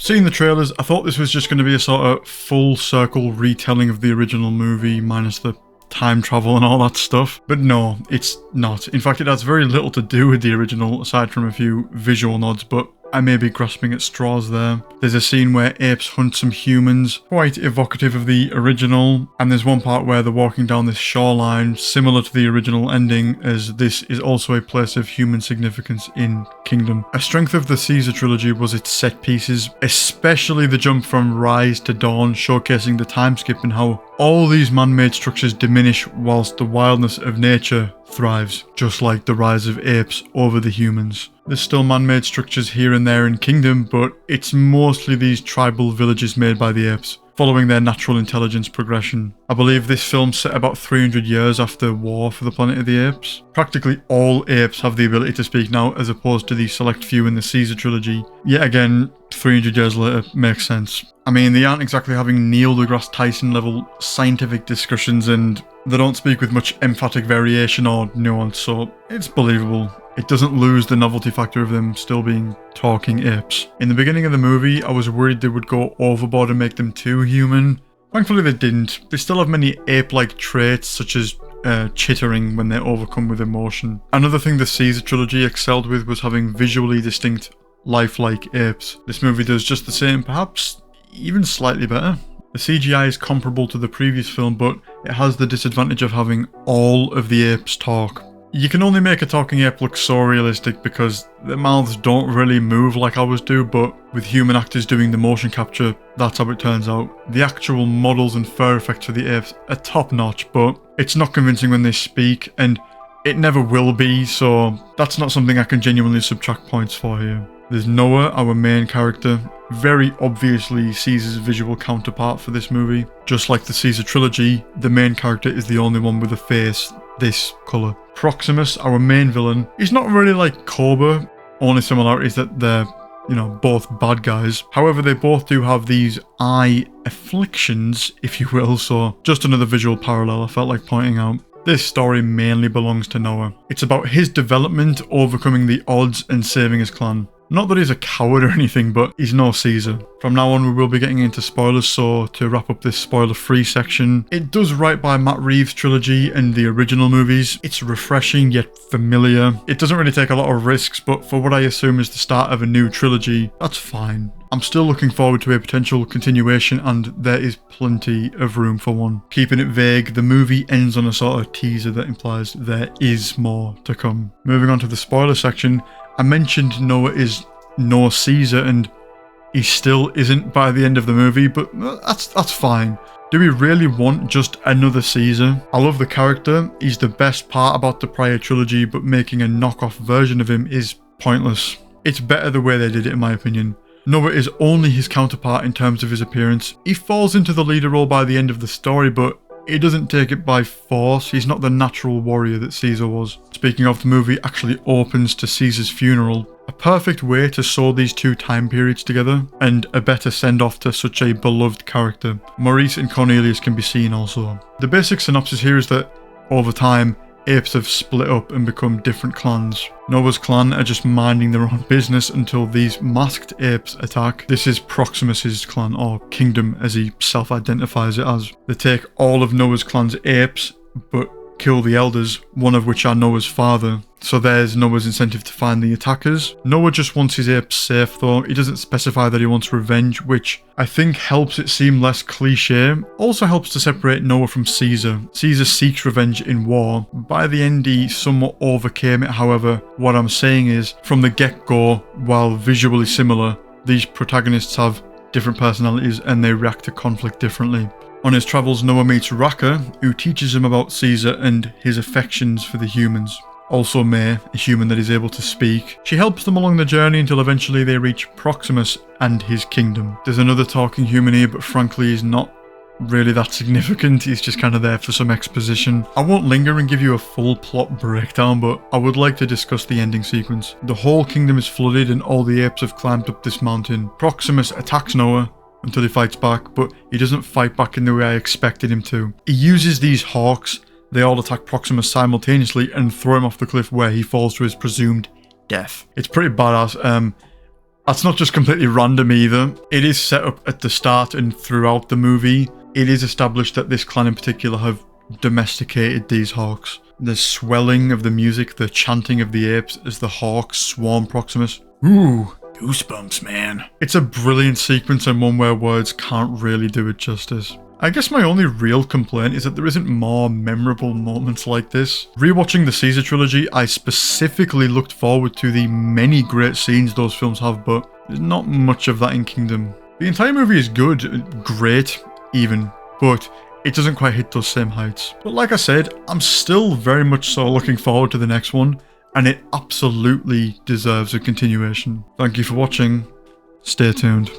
Seeing the trailers, I thought this was just going to be a sort of full circle retelling of the original movie, minus the time travel and all that stuff. But no, it's not. In fact, it has very little to do with the original, aside from a few visual nods, but I may be grasping at straws there. There's a scene where apes hunt some humans, quite evocative of the original, and there's one part where they're walking down this shoreline, similar to the original ending, as this is also a place of human significance in Kingdom. A strength of the Caesar trilogy was its set pieces, especially the jump from Rise to Dawn, showcasing the time skip and how all these man-made structures diminish whilst the wildness of nature thrives, just like the rise of apes over the humans. There's still man-made structures here and there in Kingdom, but it's mostly these tribal villages made by the apes, following their natural intelligence progression. I believe this film set about 300 years after War for the Planet of the Apes. Practically all apes have the ability to speak now, as opposed to the select few in the Caesar trilogy. Yet again, 300 years later, makes sense. I mean, they aren't exactly having Neil deGrasse Tyson level scientific discussions, and they don't speak with much emphatic variation or nuance, so it's believable. It doesn't lose the novelty factor of them still being talking apes. In the beginning of the movie, I was worried they would go overboard and make them too human. Thankfully they didn't. They still have many ape-like traits, such as chittering when they're overcome with emotion. Another thing the Caesar trilogy excelled with was having visually distinct, lifelike apes. This movie does just the same, perhaps even slightly better. The CGI is comparable to the previous film, but it has the disadvantage of having all of the apes talk. You can only make a talking ape look so realistic because their mouths don't really move like ours do, but with human actors doing the motion capture, that's how it turns out. The actual models and fur effects for the apes are top notch, but it's not convincing when they speak, and it never will be, so that's not something I can genuinely subtract points for here. There's Noah, our main character, very obviously Caesar's visual counterpart for this movie. Just like the Caesar trilogy, the main character is the only one with a face this colour. Proximus, our main villain, is not really like Cobra, only similarity is that they're, both bad guys. However, they both do have these eye afflictions, if you will, so just another visual parallel I felt like pointing out. This story mainly belongs to Noah. It's about his development, overcoming the odds and saving his clan. Not that he's a coward or anything, but he's no Caesar. From now on, we will be getting into spoilers, so to wrap up this spoiler-free section, it does right by Matt Reeves' trilogy and the original movies. It's refreshing yet familiar. It doesn't really take a lot of risks, but for what I assume is the start of a new trilogy, that's fine. I'm still looking forward to a potential continuation, and there is plenty of room for one. Keeping it vague, the movie ends on a sort of teaser that implies there is more to come. Moving on to the spoiler section, I mentioned Noah is no Caesar, and he still isn't by the end of the movie, but that's fine. Do we really want just another Caesar? I love the character, he's the best part about the prior trilogy, but making a knockoff version of him is pointless. It's better the way they did it, in my opinion. Noah is only his counterpart in terms of his appearance. He falls into the leader role by the end of the story, but he doesn't take it by force. He's not the natural warrior that Caesar was. Speaking of, the movie actually opens to Caesar's funeral. A perfect way to sew these two time periods together, and a better send-off to such a beloved character. Maurice and Cornelius can be seen also. The basic synopsis here is that, over time, apes have split up and become different clans. Noah's clan are just minding their own business until these masked apes attack. This is Proximus's clan, or kingdom as he self-identifies it as. They take all of Noah's clan's apes, but kill the elders, one of which are Noah's father. So there's Noah's incentive to find the attackers. Noah just wants his apes safe though. He doesn't specify that he wants revenge, which I think helps it seem less cliche. Also helps to separate Noah from Caesar. Caesar seeks revenge in war. By the end he somewhat overcame it, however. What I'm saying is, from the get-go, while visually similar, these protagonists have different personalities and they react to conflict differently. On his travels, Noah meets Raka, who teaches him about Caesar and his affections for the humans. Also May, a human that is able to speak. She helps them along the journey until eventually they reach Proximus and his kingdom. There's another talking human here, but frankly he's not really that significant. He's just kind of there for some exposition. I won't linger and give you a full plot breakdown, but I would like to discuss the ending sequence. The whole kingdom is flooded and all the apes have climbed up this mountain. Proximus attacks Noah until he fights back, but he doesn't fight back in the way I expected him to. He uses these hawks. They all attack Proximus simultaneously and throw him off the cliff, where he falls to his presumed death. It's pretty badass. That's not just completely random either. It is set up at the start and throughout the movie. It is established that this clan in particular have domesticated these hawks. The swelling of the music, the chanting of the apes as the hawks swarm Proximus. Ooh, goosebumps, man. It's a brilliant sequence and one where words can't really do it justice. I guess my only real complaint is that there isn't more memorable moments like this. Rewatching the Caesar trilogy, I specifically looked forward to the many great scenes those films have, but there's not much of that in Kingdom. The entire movie is good, great even, but it doesn't quite hit those same heights. But like I said, I'm still very much so looking forward to the next one, and it absolutely deserves a continuation. Thank you for watching. Stay tuned.